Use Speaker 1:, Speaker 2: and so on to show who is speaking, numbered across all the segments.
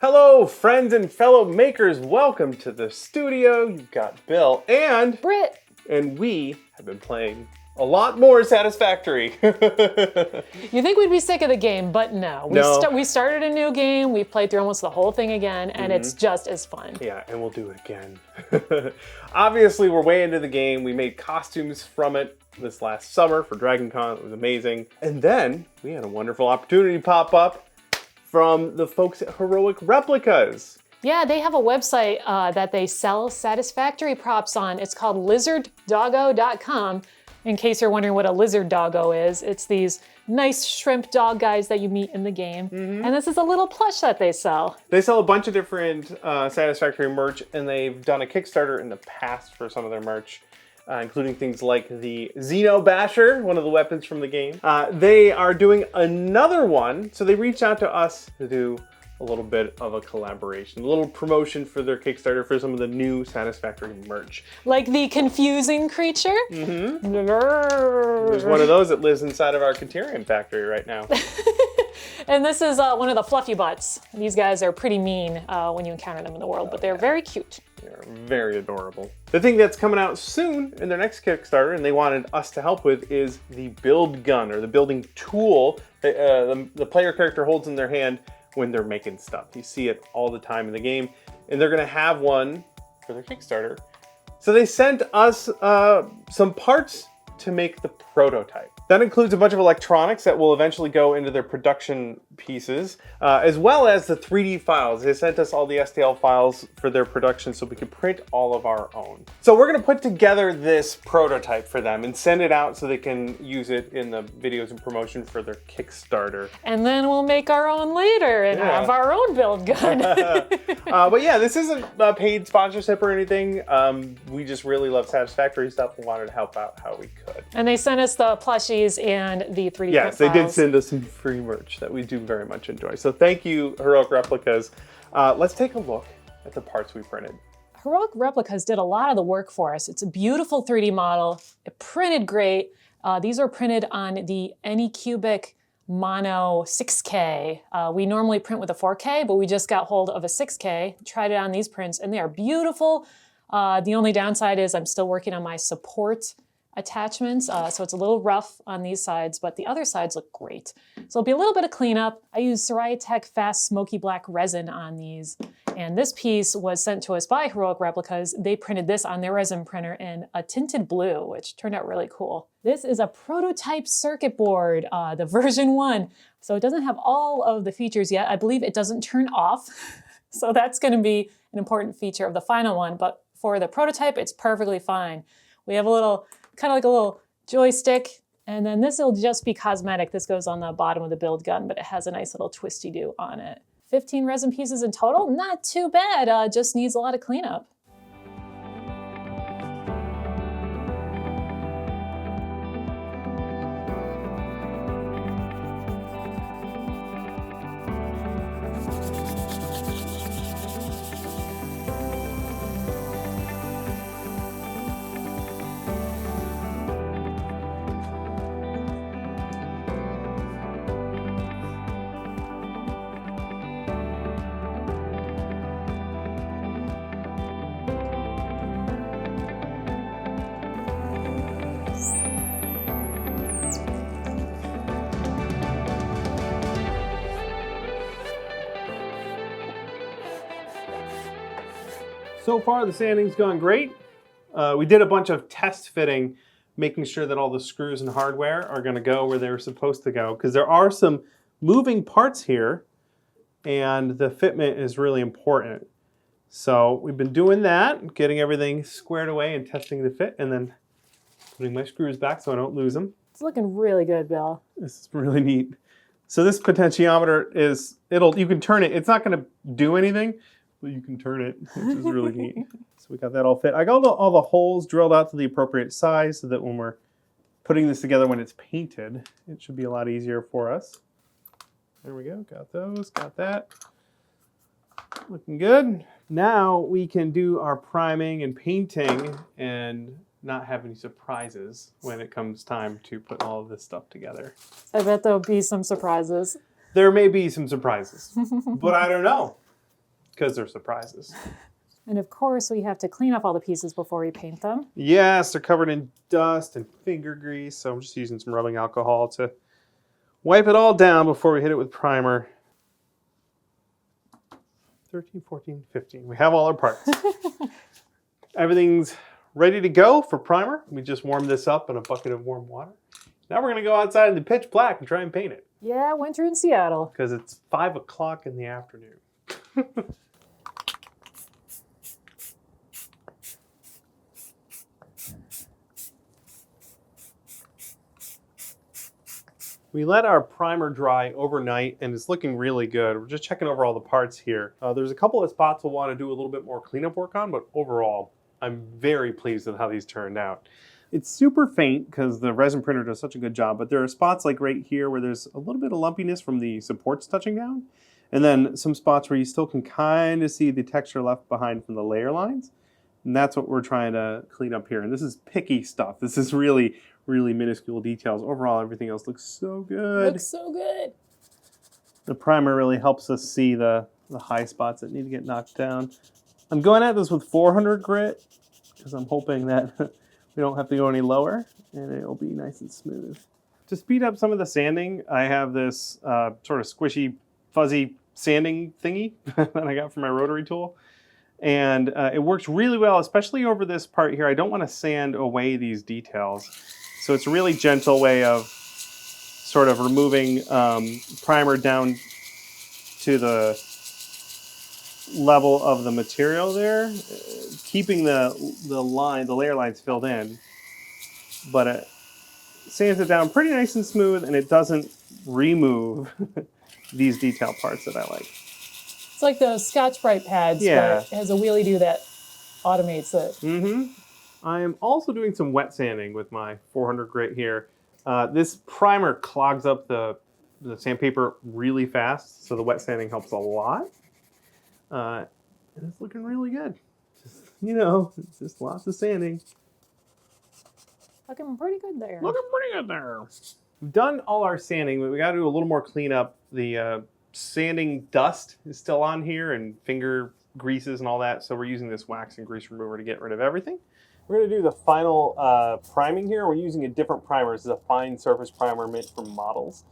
Speaker 1: Hello, friends and fellow makers. Welcome to the studio. You've got Bill and
Speaker 2: Britt.
Speaker 1: And we have been playing a lot more Satisfactory.
Speaker 2: You think we'd be sick of the game, but no. We started a new game. We played through almost the whole thing again, and it's just as fun.
Speaker 1: Yeah, and we'll do it again. Obviously, we're way into the game. We made costumes from it this last summer for Dragon Con. It was amazing. And then we had a wonderful opportunity pop up from the folks at Heroic Replicas.
Speaker 2: Yeah, they have a website that they sell Satisfactory props on. It's called lizarddoggo.com. In case you're wondering what a lizard doggo is, it's these nice shrimp dog guys that you meet in the game. And this is a little plush that they sell.
Speaker 1: They sell a bunch of different Satisfactory merch, and they've done a Kickstarter in the past for some of their merch, including things like the Xeno Basher, one of the weapons from the game. They are doing another one, so they reached out to us to do a little bit of a collaboration, a little promotion for their Kickstarter for some of the new Satisfactory merch.
Speaker 2: Like the confusing creature?
Speaker 1: There's one of those that lives inside of our Criterion factory right now.
Speaker 2: And this is one of the fluffy butts. These guys are pretty mean when you encounter them in the world, but they're very cute.
Speaker 1: They're very adorable. The thing that's coming out soon in their next Kickstarter, and they wanted us to help with, is the build gun, or the building tool that the player character holds in their hand when they're making stuff. You see it all the time in the game, and they're gonna have one for their Kickstarter. So they sent us some parts to make the prototype. That includes a bunch of electronics that will eventually go into their production pieces, as well as the 3D files. They sent us all the STL files for their production so we can print all of our own. So we're gonna put together this prototype for them and send it out so they can use it in the videos and promotion for their Kickstarter.
Speaker 2: And then we'll make our own later and have our own build gun.
Speaker 1: But yeah, this isn't a paid sponsorship or anything. We just really love Satisfactory stuff and wanted to help out how we could.
Speaker 2: And they sent us the plushies and the 3D
Speaker 1: Yes,
Speaker 2: print
Speaker 1: they did
Speaker 2: files.
Speaker 1: send us some free merch that we do very much enjoy. So thank you, Heroic Replicas. Let's take a look at the parts we printed.
Speaker 2: Heroic Replicas did a lot of the work for us. It's a beautiful 3D model. It printed great. These are printed on the Anycubic Mono 6K. We normally print with a 4K, but we just got hold of a 6K, tried it on these prints, and they are beautiful. The only downside is I'm still working on my support attachments, so it's a little rough on these sides, but the other sides look great. So it'll be a little bit of cleanup. I use Tech Fast Smoky Black resin on these, and this piece was sent to us by Heroic Replicas. They printed this on their resin printer in a tinted blue, which turned out really cool. This is a prototype circuit board, the version 1. So it doesn't have all of the features yet. I believe it doesn't turn off. So that's gonna be an important feature of the final one, but for the prototype, it's perfectly fine. We have a little, kind of like a little joystick, and then this will just be cosmetic. This goes on the bottom of the build gun, but it has a nice little twisty-do on it. 15 resin pieces in total, not too bad, just needs a lot of cleanup.
Speaker 1: So far, the sanding's gone great. We did a bunch of test fitting, making sure that all the screws and hardware are gonna go where they were supposed to go, because there are some moving parts here, and the fitment is really important. So we've been doing that, getting everything squared away and testing the fit, and then putting my screws back so I don't lose them.
Speaker 2: It's looking really good, Bill.
Speaker 1: This is really neat. So this potentiometer is, you can turn it. It's not gonna do anything, but you can turn it, which is really neat. So we got that all fit. I got all the holes drilled out to the appropriate size so that when we're putting this together, when it's painted, it should be a lot easier for us. There we go, got those, got that. Looking good. Now we can do our priming and painting and not have any surprises when it comes time to put all of this stuff together.
Speaker 2: I bet there'll be some surprises.
Speaker 1: There may be some surprises, but I don't know. because they're surprises.
Speaker 2: And of course, we have to clean up all the pieces before we paint them.
Speaker 1: Yes, they're covered in dust and finger grease, so I'm just using some rubbing alcohol to wipe it all down before we hit it with primer. 13, 14, 15. We have all our parts. Everything's ready to go for primer. We just warmed this up in a bucket of warm water. Now we're going to go outside in the pitch black and try and paint it.
Speaker 2: Yeah, winter in Seattle.
Speaker 1: Because it's 5 o'clock in the afternoon. We let our primer dry overnight and it's looking really good. We're just checking over all the parts here. There's a couple of spots we'll want to do a little bit more cleanup work on, but overall, I'm very pleased with how these turned out. It's super faint because the resin printer does such a good job, but there are spots like right here where there's a little bit of lumpiness from the supports touching down, and then some spots where you still can kind of see the texture left behind from the layer lines. And that's what we're trying to clean up here. And this is picky stuff. This is really, really minuscule details. Overall, everything else looks so good.
Speaker 2: Looks so good.
Speaker 1: The primer really helps us see the high spots that need to get knocked down. I'm going at this with 400 grit because I'm hoping that we don't have to go any lower and it'll be nice and smooth. To speed up some of the sanding, I have this sort of squishy, fuzzy sanding thingy that I got from my rotary tool. And it works really well, especially over this part here. I don't want to sand away these details. So it's a really gentle way of sort of removing primer down to the level of the material there, keeping the layer lines filled in, but it sands it down pretty nice and smooth, and it doesn't remove these detail parts that I like.
Speaker 2: It's like the Scotch-Brite pads,
Speaker 1: Yeah.
Speaker 2: but it has a wheelie-do that automates it.
Speaker 1: Mm-hmm. I am also doing some wet sanding with my 400 grit here. This primer clogs up the sandpaper really fast, so the wet sanding helps a lot. And it's looking really good. Just, it's just lots of sanding.
Speaker 2: Looking pretty good there.
Speaker 1: Looking pretty good there. We've done all our sanding, but we got to do a little more cleanup. The sanding dust is still on here and finger greases and all that, so we're using this wax and grease remover to get rid of everything. We're going to do the final priming here. We're using a different primer. This is a fine surface primer meant for models.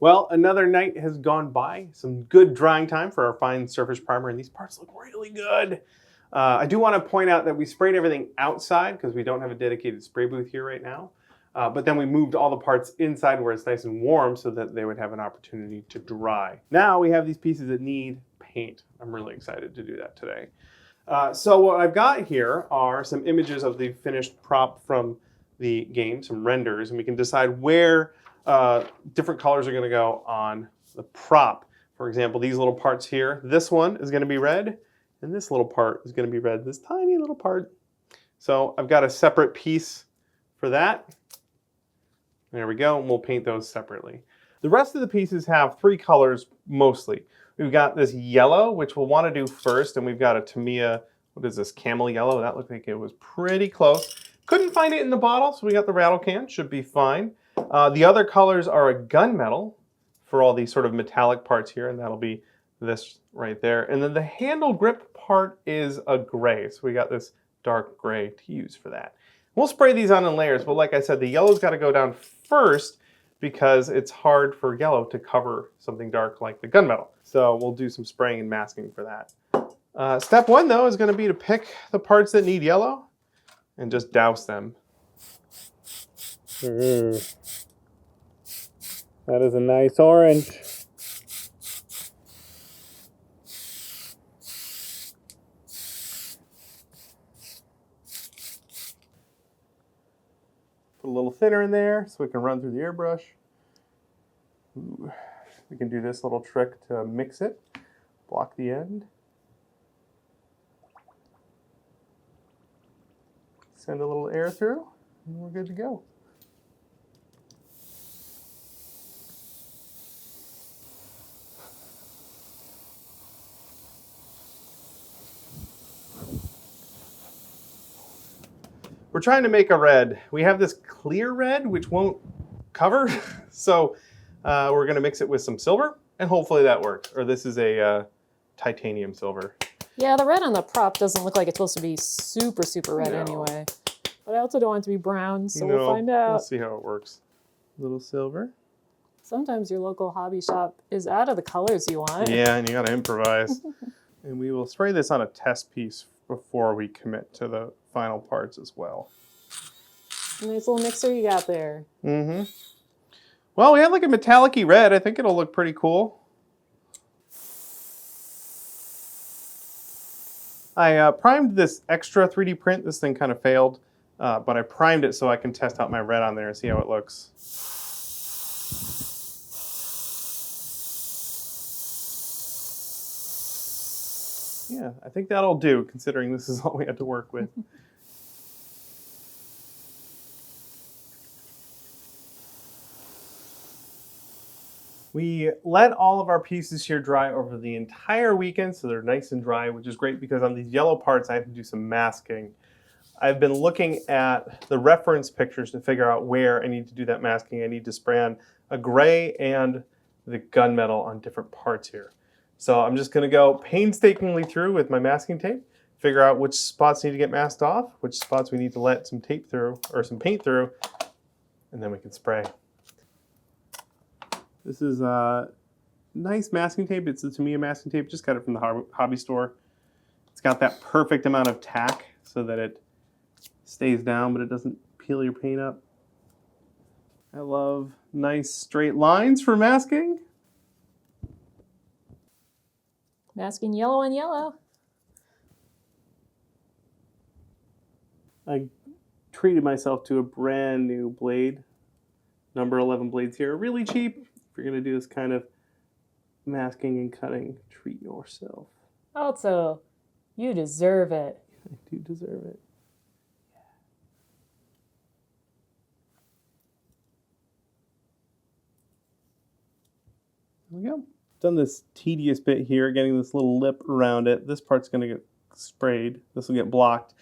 Speaker 1: Well, another night has gone by. Some good drying time for our fine surface primer, and these parts look really good. I do want to point out that we sprayed everything outside because we don't have a dedicated spray booth here right now. But then we moved all the parts inside where it's nice and warm so that they would have an opportunity to dry. Now we have these pieces that need paint. I'm really excited to do that today. So what I've got here are some images of the finished prop from the game, some renders, and we can decide where different colors are going to go on the prop. For example, these little parts here, this one is going to be red, and this little part is going to be red, this tiny little part. So I've got a separate piece for that. There we go, and we'll paint those separately. The rest of the pieces have 3 colors mostly. We've got this yellow, which we'll want to do first, and we've got a Tamiya, what is this, camel yellow? That looked like it was pretty close. Couldn't find it in the bottle, so we got the rattle can, should be fine. The other colors are a gunmetal for all these sort of metallic parts here, and that'll be this right there. And then the handle grip part is a gray, so we got this dark gray to use for that. We'll spray these on in layers, but like I said, the yellow's got to go down first because it's hard for yellow to cover something dark like the gunmetal. So we'll do some spraying and masking for that. Step 1, though, is going to be to pick the parts that need yellow and just douse them. That is a nice orange. Put a little thinner in there so we can run through the airbrush. Ooh. We can do this little trick to mix it. Block the end. Send a little air through, and we're good to go. We're trying to make a red. We have this clear red, which won't cover. So we're gonna mix it with some silver and hopefully that works. Or this is a titanium silver.
Speaker 2: Yeah, the red on the prop doesn't look like it's supposed to be super, super red
Speaker 1: No.
Speaker 2: anyway. But I also don't want it to be brown, so
Speaker 1: No,
Speaker 2: we'll find out.
Speaker 1: We'll see how it works. Little silver.
Speaker 2: Sometimes your local hobby shop is out of the colors you want.
Speaker 1: Yeah, and you gotta improvise. And we will spray this on a test piece before we commit to the final parts as well.
Speaker 2: Nice little mixer you got there.
Speaker 1: Mm-hmm. Well, we had like a metallic-y red. I think it'll look pretty cool. I primed this extra 3D print. This thing kind of failed, but I primed it so I can test out my red on there and see how it looks. Yeah, I think that'll do, considering this is all we had to work with. We let all of our pieces here dry over the entire weekend, so they're nice and dry, which is great because on these yellow parts, I have to do some masking. I've been looking at the reference pictures to figure out where I need to do that masking. I need to spray on a gray and the gunmetal on different parts here. So I'm just gonna go painstakingly through with my masking tape, figure out which spots need to get masked off, which spots we need to let some tape through, or some paint through, and then we can spray. This is nice masking tape. It's the Tamiya masking tape. Just got it from the hobby store. It's got that perfect amount of tack so that it stays down, but it doesn't peel your paint up. I love nice straight lines for masking.
Speaker 2: Masking yellow on yellow.
Speaker 1: I treated myself to a brand new blade. Number 11 blades here. Really cheap. If you're going to do this kind of masking and cutting, treat yourself.
Speaker 2: Also, you deserve it.
Speaker 1: I do deserve it. There we go. Done this tedious bit here, getting this little lip around it. This part's going to get sprayed. This will get blocked.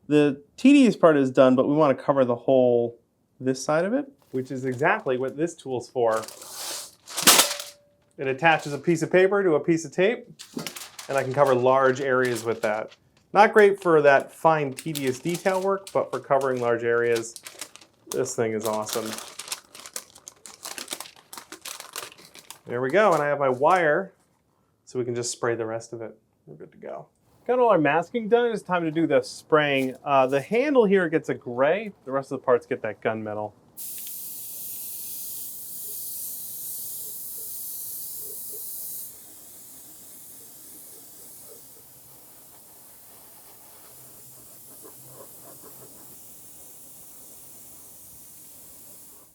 Speaker 1: The tedious part is done, but we want to cover the whole, this side of it, which is exactly what this tool's for. It attaches a piece of paper to a piece of tape, and I can cover large areas with that. Not great for that fine, tedious detail work, but for covering large areas, this thing is awesome. There we go, and I have my wire, so we can just spray the rest of it. We're good to go. Got all our masking done, it's time to do the spraying. The handle here gets a gray, the rest of the parts get that gunmetal.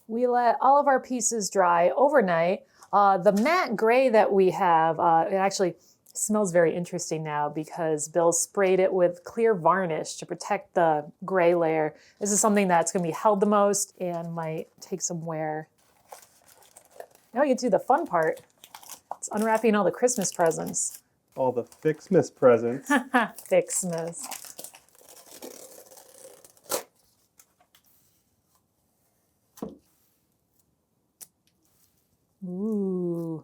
Speaker 2: We let all of our pieces dry overnight. The matte gray that we have, it actually smells very interesting now because Bill sprayed it with clear varnish to protect the gray layer. This is something that's going to be held the most and might take some wear. Now we get to the fun part. It's unwrapping all the Christmas presents.
Speaker 1: All the Fixmas presents.
Speaker 2: Fixmas. Ooh.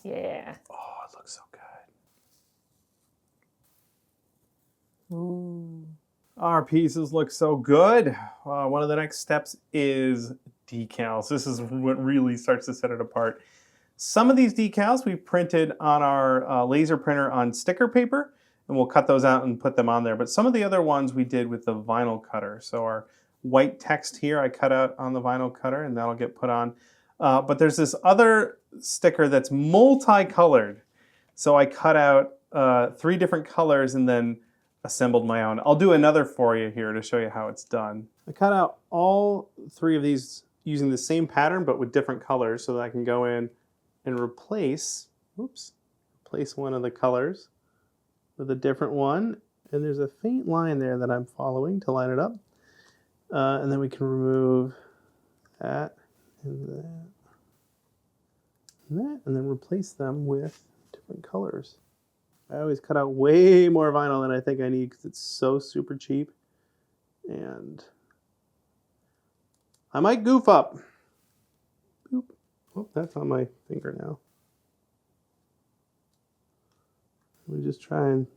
Speaker 2: Yeah.
Speaker 1: Oh, it looks so good.
Speaker 2: Ooh.
Speaker 1: Our pieces look so good. One of the next steps is decals. This is what really starts to set it apart. Some of these decals we printed on our laser printer on sticker paper, and we'll cut those out and put them on there. But some of the other ones we did with the vinyl cutter. So our white text here I cut out on the vinyl cutter, and that'll get put on. But there's this other sticker that's multicolored. So I cut out 3 different colors and then assembled my own. I'll do another for you here to show you how it's done. I cut out all 3 of these using the same pattern but with different colors so that I can go in and replace one of the colors with a different one. And there's a faint line there that I'm following to line it up. And then we can remove that and that and that, and then replace them with different colors. I always cut out way more vinyl than I think I need because it's so super cheap. And I might goof up. Boop. Oh, that's on my finger now. Let me just try and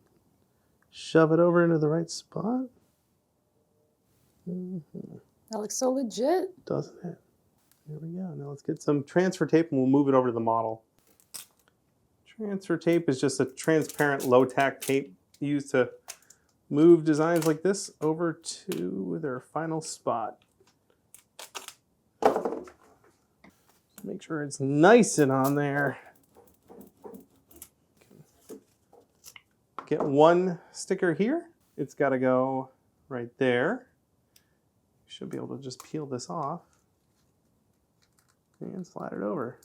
Speaker 1: shove it over into the right spot.
Speaker 2: That looks so legit.
Speaker 1: Doesn't it? There we go. Now let's get some transfer tape and we'll move it over to the model. Transfer tape is just a transparent low-tack tape used to move designs like this over to their final spot. Make sure it's nice and on there. Get one sticker here. It's got to go right there. Should be able to just peel this off and slide it over.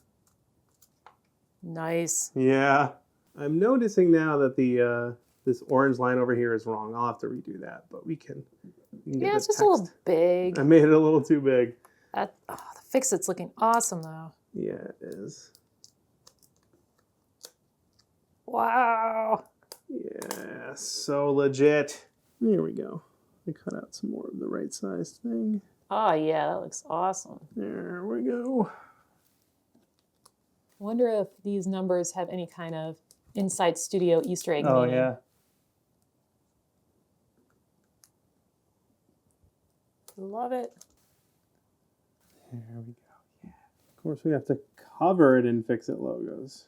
Speaker 2: Nice.
Speaker 1: Yeah. I'm noticing now that the this orange line over here is wrong. I'll have to redo that, but we can get
Speaker 2: Yeah, it's
Speaker 1: the
Speaker 2: just a little big.
Speaker 1: I made it a little too big.
Speaker 2: The FISCIT's looking awesome though.
Speaker 1: Yeah, it is.
Speaker 2: Wow.
Speaker 1: Yeah, so legit. There we go. I cut out some more of the right sized thing.
Speaker 2: Oh yeah, that looks awesome.
Speaker 1: There we go.
Speaker 2: I wonder if these numbers have any kind of inside studio Easter egg
Speaker 1: Oh
Speaker 2: meaning.
Speaker 1: yeah.
Speaker 2: Love it.
Speaker 1: There we go. Yeah. Of course, we have to cover it in FISCIT logos.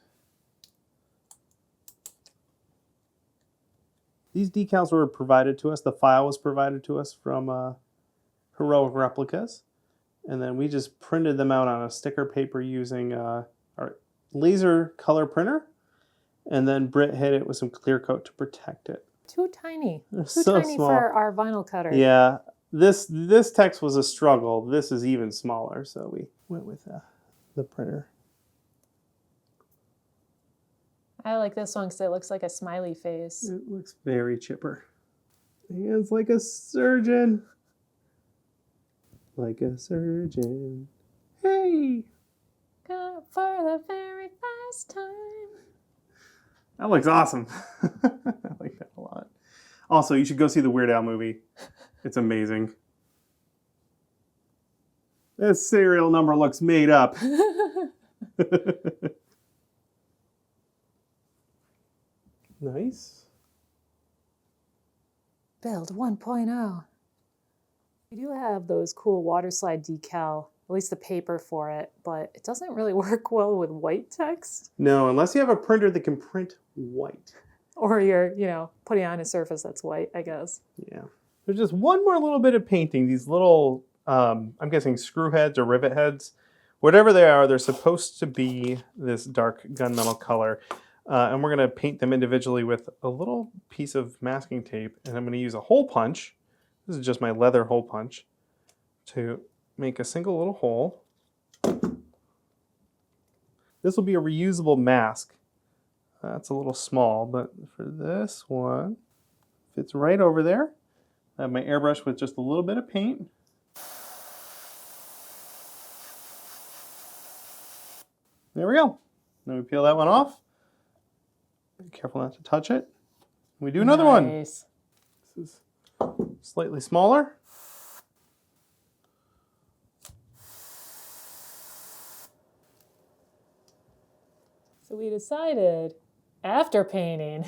Speaker 1: These decals were provided to us. The file was provided to us from Heroic Replicas. And then we just printed them out on a sticker paper using our laser color printer. And then Britt hit it with some clear coat to protect it.
Speaker 2: Too tiny. Too
Speaker 1: so
Speaker 2: tiny
Speaker 1: small.
Speaker 2: for our vinyl cutter.
Speaker 1: Yeah. This text was a struggle. This is even smaller, so we went with the printer.
Speaker 2: I like this one because it looks like a smiley face.
Speaker 1: It looks very chipper. Hands like a surgeon. Like a surgeon. Hey!
Speaker 2: Go for the very first time.
Speaker 1: That looks awesome. I like that a lot. Also, you should go see the Weird Al movie. It's amazing. This serial number looks made up. Nice.
Speaker 2: Build 1.0. We do have those cool water slide decal, at least the paper for it, but it doesn't really work well with white text.
Speaker 1: No, unless you have a printer that can print white.
Speaker 2: Or you're, putting on a surface that's white, I guess.
Speaker 1: Yeah. There's just one more little bit of painting. These little, I'm guessing screw heads or rivet heads. Whatever they are, they're supposed to be this dark gunmetal color. And we're going to paint them individually with a little piece of masking tape. And I'm going to use a hole punch. This is just my leather hole punch to make a single little hole. This will be a reusable mask. That's a little small, but for this one, fits right over there. I have my airbrush with just a little bit of paint. There we go. Then we peel that one off. Be careful not to touch it. We do another one. This is slightly smaller.
Speaker 2: So we decided, after painting,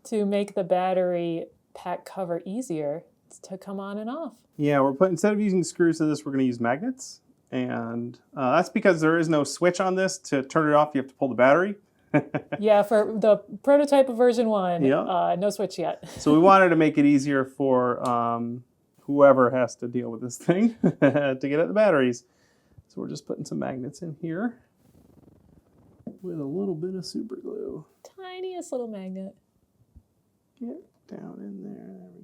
Speaker 2: to make the battery pack cover easier to come on and off.
Speaker 1: Yeah, instead of using screws to this, we're going to use magnets. And that's because there is no switch on this. To turn it off, you have to pull the battery.
Speaker 2: Yeah, for the prototype of version 1,
Speaker 1: yeah.
Speaker 2: No switch yet.
Speaker 1: So we wanted to make it easier for whoever has to deal with this thing to get at the batteries. So we're just putting some magnets in here with a little bit of super glue.
Speaker 2: Tiniest little magnet.
Speaker 1: Get down in there. There we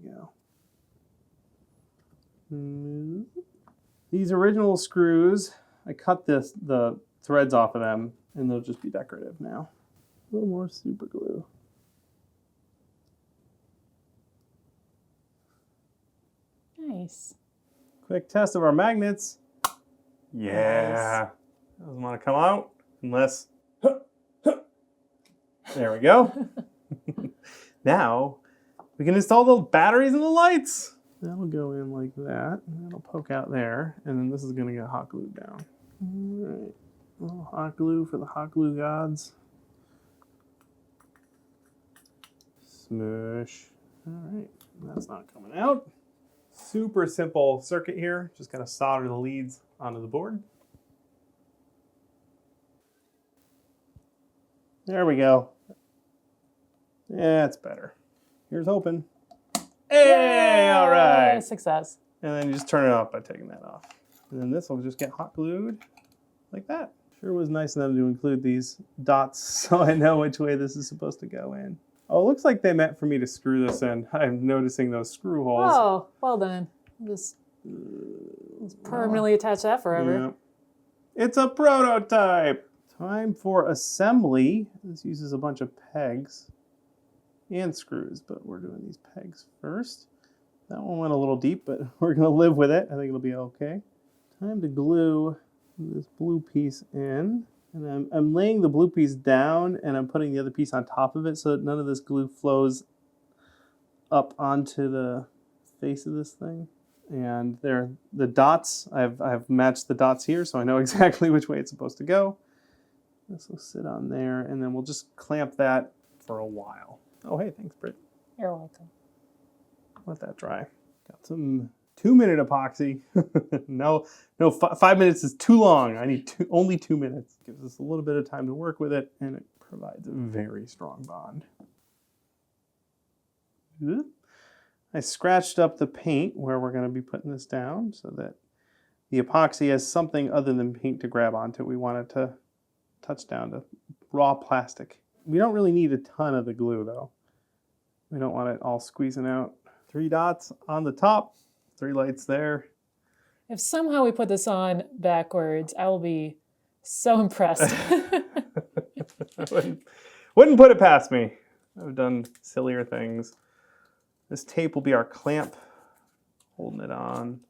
Speaker 1: go. These original screws, I cut the threads off of them, and they'll just be decorative now. A little more super glue.
Speaker 2: Nice.
Speaker 1: Quick test of our magnets. Yeah. Nice. Doesn't want to come out unless... There we go. Now we can install the batteries and the lights. That'll go in like that. That'll poke out there. And then this is going to get hot glued down. All right. A little hot glue for the hot glue gods. Smush. All right. That's not coming out. Super simple circuit here. Just going to solder the leads onto the board. There we go. Yeah, it's better. Here's hoping. Hey, all right.
Speaker 2: Success.
Speaker 1: And then you just turn it off by taking that off. And then this will just get hot glued like that. Sure was nice of them to include these dots so I know which way this is supposed to go in. Oh, it looks like they meant for me to screw this in. I'm noticing those screw holes.
Speaker 2: Oh, well done. Just permanently attach that forever.
Speaker 1: Yeah. It's a prototype. Time for assembly. This uses a bunch of pegs and screws, but we're doing these pegs first. That one went a little deep, but we're going to live with it. I think it'll be okay. Time to glue this blue piece in. And I'm laying the blue piece down, and I'm putting the other piece on top of it so that none of this glue flows up onto the face of this thing. And there, the dots, I've matched the dots here, so I know exactly which way it's supposed to go. This will sit on there, and then we'll just clamp that for a while. Oh, hey, thanks, Britt.
Speaker 2: You're welcome.
Speaker 1: Let that dry. Got some 2-minute epoxy. No, 5 minutes is too long. I need only 2 minutes. Gives us a little bit of time to work with it, and it provides a very strong bond. I scratched up the paint where we're going to be putting this down so that the epoxy has something other than paint to grab onto. We want it to touch down to raw plastic. We don't really need a ton of the glue though. We don't want it all squeezing out. 3 dots on the top, 3 lights there.
Speaker 2: If somehow we put this on backwards, I will be so impressed.
Speaker 1: Wouldn't put it past me. I've done sillier things. This tape will be our clamp, holding it on.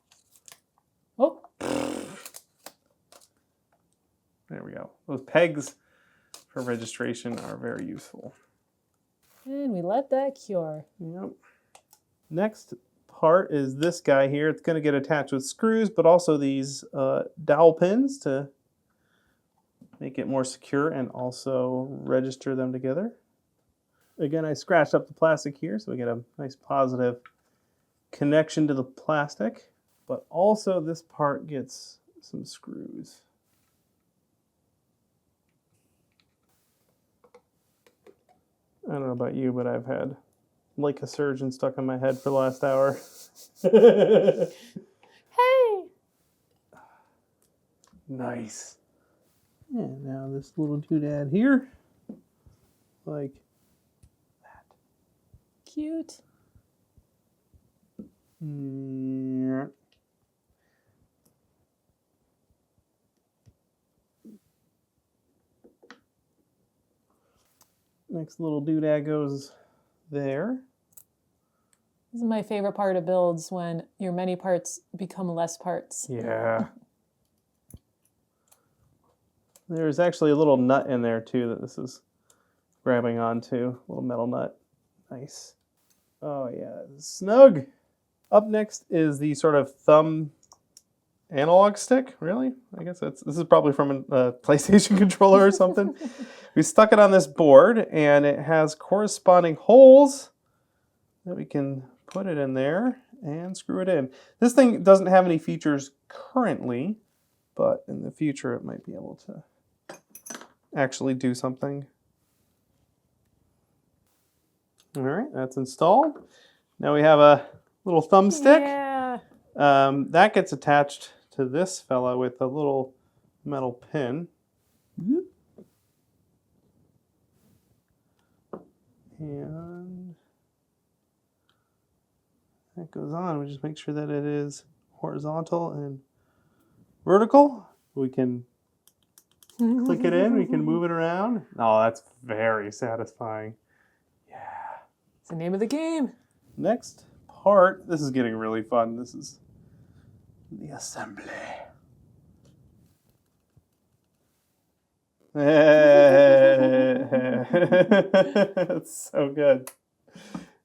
Speaker 2: Oh.
Speaker 1: There we go. Those pegs for registration are very useful.
Speaker 2: And we let that cure.
Speaker 1: Yep. Next part is this guy here. It's going to get attached with screws, but also these dowel pins to make it more secure and also register them together. Again, I scratched up the plastic here so we get a nice positive connection to the plastic, but also this part gets some screws. I don't know about you, but I've had like a surgeon stuck in my head for the last hour.
Speaker 2: Hey!
Speaker 1: Nice. And now this little doodad here, like that.
Speaker 2: Cute.
Speaker 1: Yeah. Next little doodad goes there.
Speaker 2: This is my favorite part of builds, when your many parts become less parts.
Speaker 1: Yeah. There's actually a little nut in there too that this is grabbing onto, a little metal nut. Nice. Oh yeah, snug. Up next is the sort of thumb analog stick, really? I guess this is probably from a PlayStation controller or something. We stuck it on this board, and it has corresponding holes that we can put it in there and screw it in. This thing doesn't have any features currently, but in the future it might be able to actually do something. All right, that's installed. Now we have a little thumbstick.
Speaker 2: Yeah.
Speaker 1: That gets attached to this fella with a little metal pin. And that goes on. We just make sure that it is horizontal and vertical. We can click it in. We can move it around. Oh, that's very satisfying. Yeah.
Speaker 2: It's the name of the game.
Speaker 1: Next part. This is getting really fun. This is the assembly. It's so good.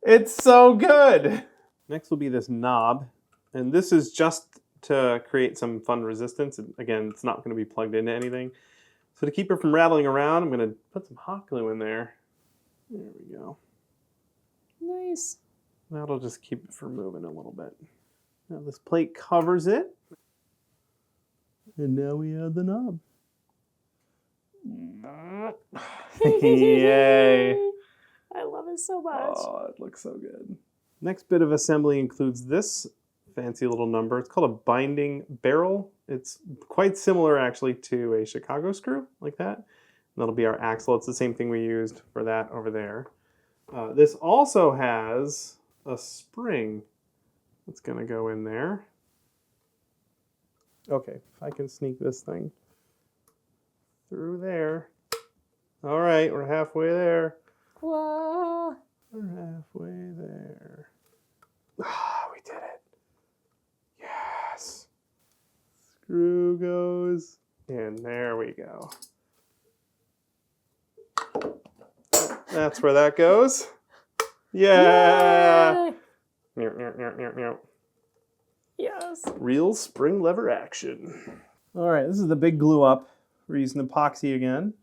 Speaker 1: It's so good. Next will be this knob. And this is just to create some fun resistance. And again, it's not going to be plugged into anything. So to keep it from rattling around, I'm going to put some hot glue in there. There we go.
Speaker 2: Nice.
Speaker 1: That'll just keep it from moving a little bit. Now this plate covers it. And now we add the knob. Yay.
Speaker 2: I love it so much.
Speaker 1: Oh, it looks so good. Next bit of assembly includes this fancy little number. It's called a binding barrel. It's quite similar actually to a Chicago screw, like that. And that'll be our axle. It's the same thing we used for that over there. This also has a spring that's going to go in there. Okay, if I can sneak this thing through there. All right, we're halfway there.
Speaker 2: Whoa.
Speaker 1: We're halfway there. Ah, we did it. Yes. Screw goes in. There we go. That's where that goes. Yeah. Meow.
Speaker 2: Yes.
Speaker 1: Real spring lever action. All right, this is the big glue up. We're using epoxy again.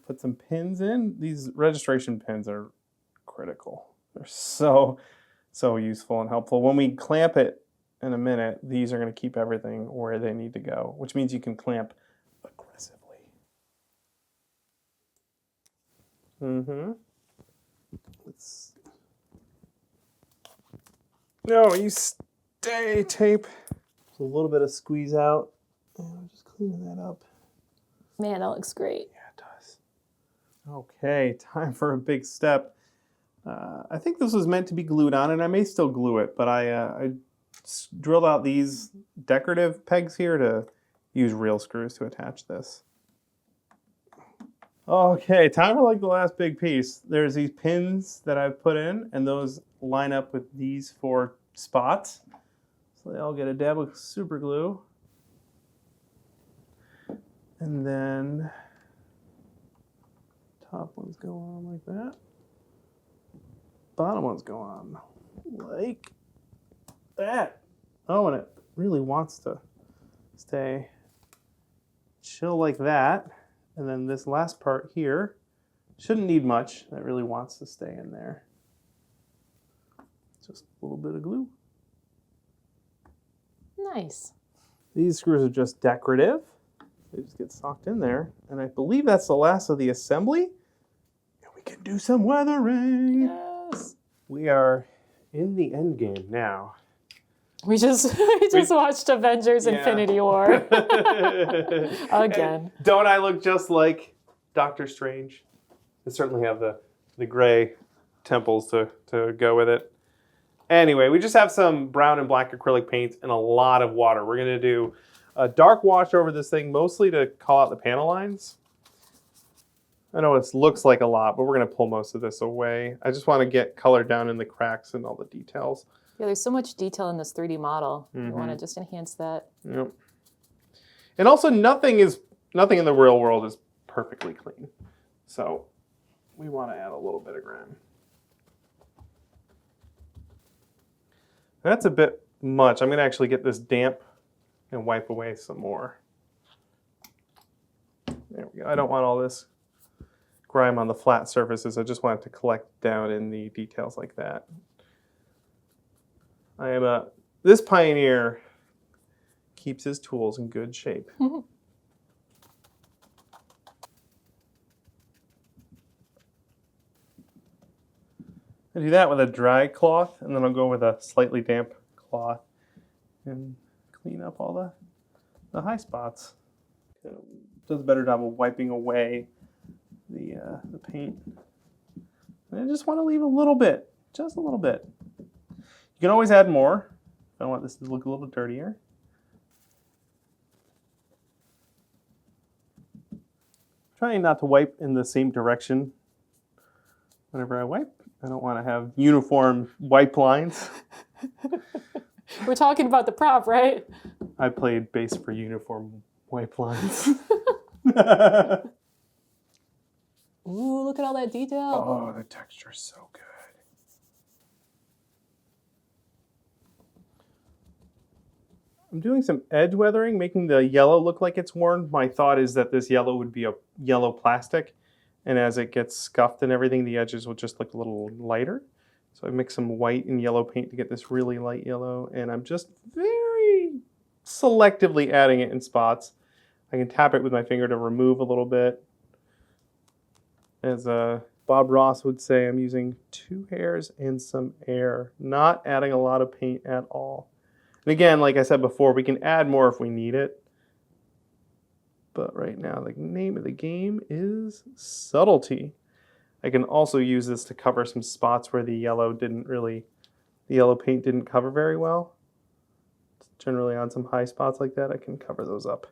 Speaker 1: Put some pins in. These registration pins are critical. They're so useful and helpful. When we clamp it in a minute, these are going to keep everything where they need to go, which means you can clamp aggressively. Let's... No, you stay, tape. Just a little bit of squeeze out. And I'm just cleaning that up.
Speaker 2: Man, that looks great.
Speaker 1: Yeah, it does. Okay, time for a big step. I think this was meant to be glued on, and I may still glue it, but I drilled out these decorative pegs here to use real screws to attach this. Okay, time for like the last big piece. There's these pins that I've put in, and those line up with these 4 spots. So they all get a dab of super glue. And then top ones go on like that. Bottom ones go on like that. Oh, and it really wants to stay chill like that. And then this last part here shouldn't need much. That really wants to stay in there. Just a little bit of glue.
Speaker 2: Nice.
Speaker 1: These screws are just decorative. They just get socked in there. And I believe that's the last of the assembly. And we can do some weathering.
Speaker 2: Yes.
Speaker 1: We are in the end game now.
Speaker 2: We just watched Avengers Infinity War. Again.
Speaker 1: And don't I look just like Doctor Strange? I certainly have the gray temples to go with it. Anyway, we just have some brown and black acrylic paints and a lot of water. We're going to do a dark wash over this thing, mostly to call out the panel lines. I know it looks like a lot, but we're going to pull most of this away. I just want to get color down in the cracks and all the details.
Speaker 2: Yeah, there's so much detail in this 3D model. You want to just enhance that.
Speaker 1: Yep. And also, nothing in the real world is perfectly clean. So we want to add a little bit of grime. That's a bit much. I'm going to actually get this damp and wipe away some more. There we go. I don't want all this grime on the flat surfaces. I just want it to collect down in the details like that. This pioneer keeps his tools in good shape. I do that with a dry cloth, and then I'll go with a slightly damp cloth and clean up all the high spots. Does a better job of wiping away the paint. And I just want to leave a little bit, just a little bit. You can always add more. I want this to look a little dirtier. Trying not to wipe in the same direction whenever I wipe. I don't want to have uniform wipe lines.
Speaker 2: We're talking about the prop, right?
Speaker 1: I played bass for uniform wipe lines.
Speaker 2: Ooh, look at all that detail.
Speaker 1: Oh, the texture's so good. I'm doing some edge weathering, making the yellow look like it's worn. My thought is that this yellow would be a yellow plastic, and as it gets scuffed and everything, the edges will just look a little lighter. So I mixed some white and yellow paint to get this really light yellow, and I'm just very selectively adding it in spots. I can tap it with my finger to remove a little bit. As Bob Ross would say, I'm using 2 hairs and some air, not adding a lot of paint at all. And again, like I said before, we can add more if we need it. But right now, the name of the game is subtlety. I can also use this to cover some spots where the yellow paint didn't cover very well. Generally on some high spots like that, I can cover those up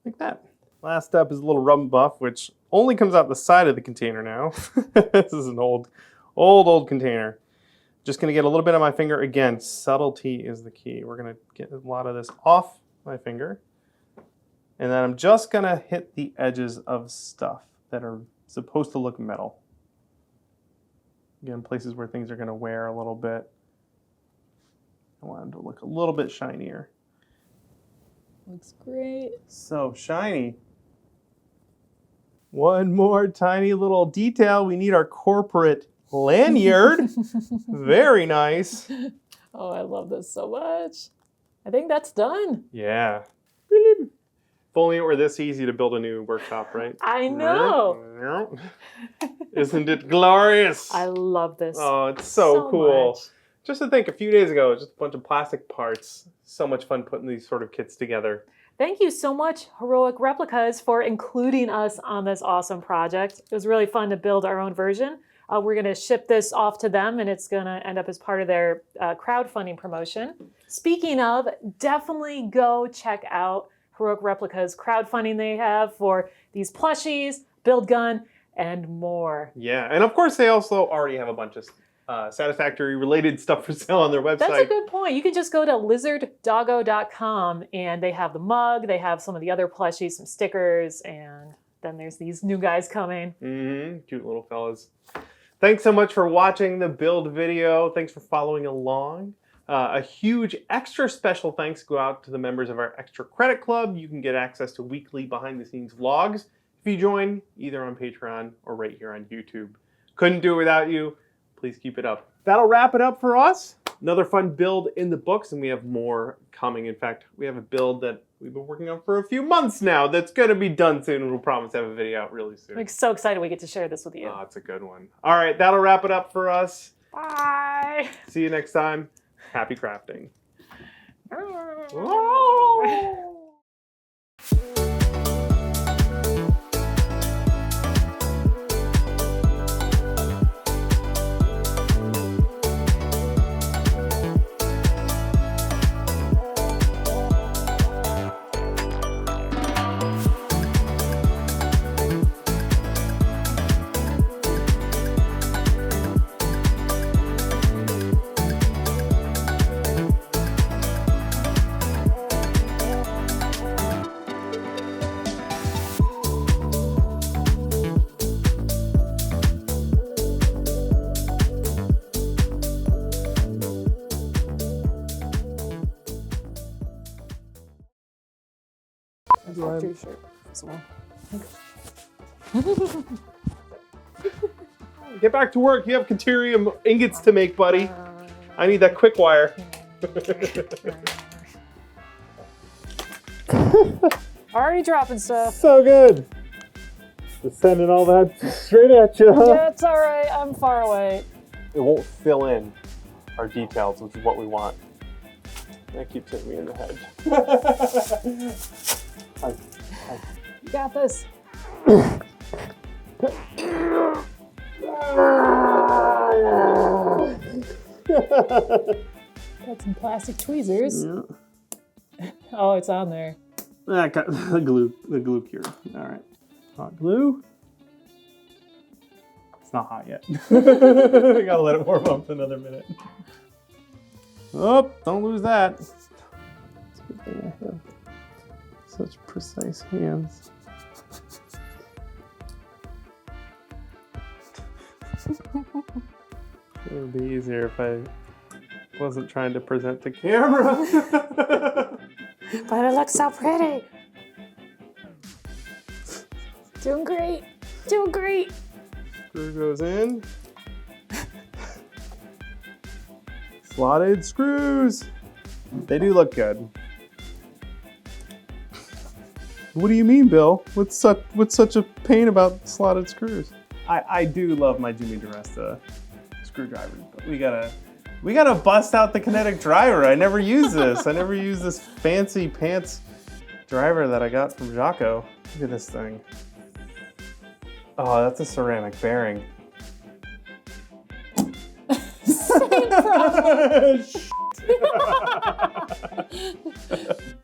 Speaker 1: like that. Last step is a little rub and buff, which only comes out the side of the container now. This is an old container. Just gonna get a little bit on my finger. Again, subtlety is the key. We're gonna get a lot of this off my finger. And then I'm just gonna hit the edges of stuff that are supposed to look metal. Again, places where things are gonna wear a little bit. I want them to look a little bit shinier.
Speaker 2: Looks great.
Speaker 1: So shiny. One more tiny little detail. We need our corporate lanyard. Very nice.
Speaker 2: Oh, I love this so much. I think that's done.
Speaker 1: Yeah. If only it were this easy to build a new workshop, right?
Speaker 2: I know.
Speaker 1: Isn't it glorious?
Speaker 2: I love this.
Speaker 1: Oh, it's so cool.
Speaker 2: much.
Speaker 1: Just to think, a few days ago, it was just a bunch of plastic parts. So much fun putting these sort of kits together.
Speaker 2: Thank you so much, Heroic Replicas, for including us on this awesome project. It was really fun to build our own version. We're going to ship this off to them, and it's going to end up as part of their crowdfunding promotion. Speaking of, definitely go check out Heroic Replicas crowdfunding they have for these plushies, build gun, and more.
Speaker 1: Yeah, and of course they also already have a bunch of Satisfactory related stuff for sale on their website.
Speaker 2: That's a good point. You can just go to lizarddoggo.com and they have the mug, they have some of the other plushies, some stickers, and then there's these new guys coming.
Speaker 1: Cute little fellas. Thanks so much for watching the build video. Thanks for following along. A huge extra special thanks go out to the members of our Extra Credit Club. You can get access to weekly behind-the-scenes vlogs if you join either on Patreon or right here on YouTube. Couldn't do it without you. Please keep it up. That'll wrap it up for us. Another fun build in the books, and we have more coming. In fact, we have a build that we've been working on for a few months now that's going to be done soon, and we'll promise to have a video out really soon.
Speaker 2: I'm so excited we get to share this with you.
Speaker 1: Oh, it's a good one. All right, that'll wrap it up for us.
Speaker 2: Bye.
Speaker 1: See you next time. Happy crafting.
Speaker 2: Factory shirt as well.
Speaker 1: Get back to work. You have Caterium ingots to make, buddy. I need that quick wire.
Speaker 2: Already dropping stuff.
Speaker 1: So good. Just sending all that straight at you.
Speaker 2: Yeah, it's all right. I'm far away.
Speaker 1: It won't fill in our details, which is what we want. That keeps hitting me in the head.
Speaker 2: You got this. Got some plastic tweezers.
Speaker 1: Yeah.
Speaker 2: Oh, it's on there.
Speaker 1: I got the glue cured. All right. Hot glue. It's not hot yet. I gotta let it warm up another minute. Oh, don't lose that. It's a good thing I have such precise hands. It would be easier if I wasn't trying to present to camera.
Speaker 2: But it looks so pretty. Doing great. Doing great.
Speaker 1: Screw goes in. Slotted screws. They do look good. What do you mean, Bill? What's such a pain about slotted screws? I do love my Jimmy DiResta screwdrivers, but we gotta bust out the kinetic driver. I never use this. I never use this fancy pants driver that I got from Jocko. Look at this thing. Oh, that's a ceramic bearing.
Speaker 2: Same problem.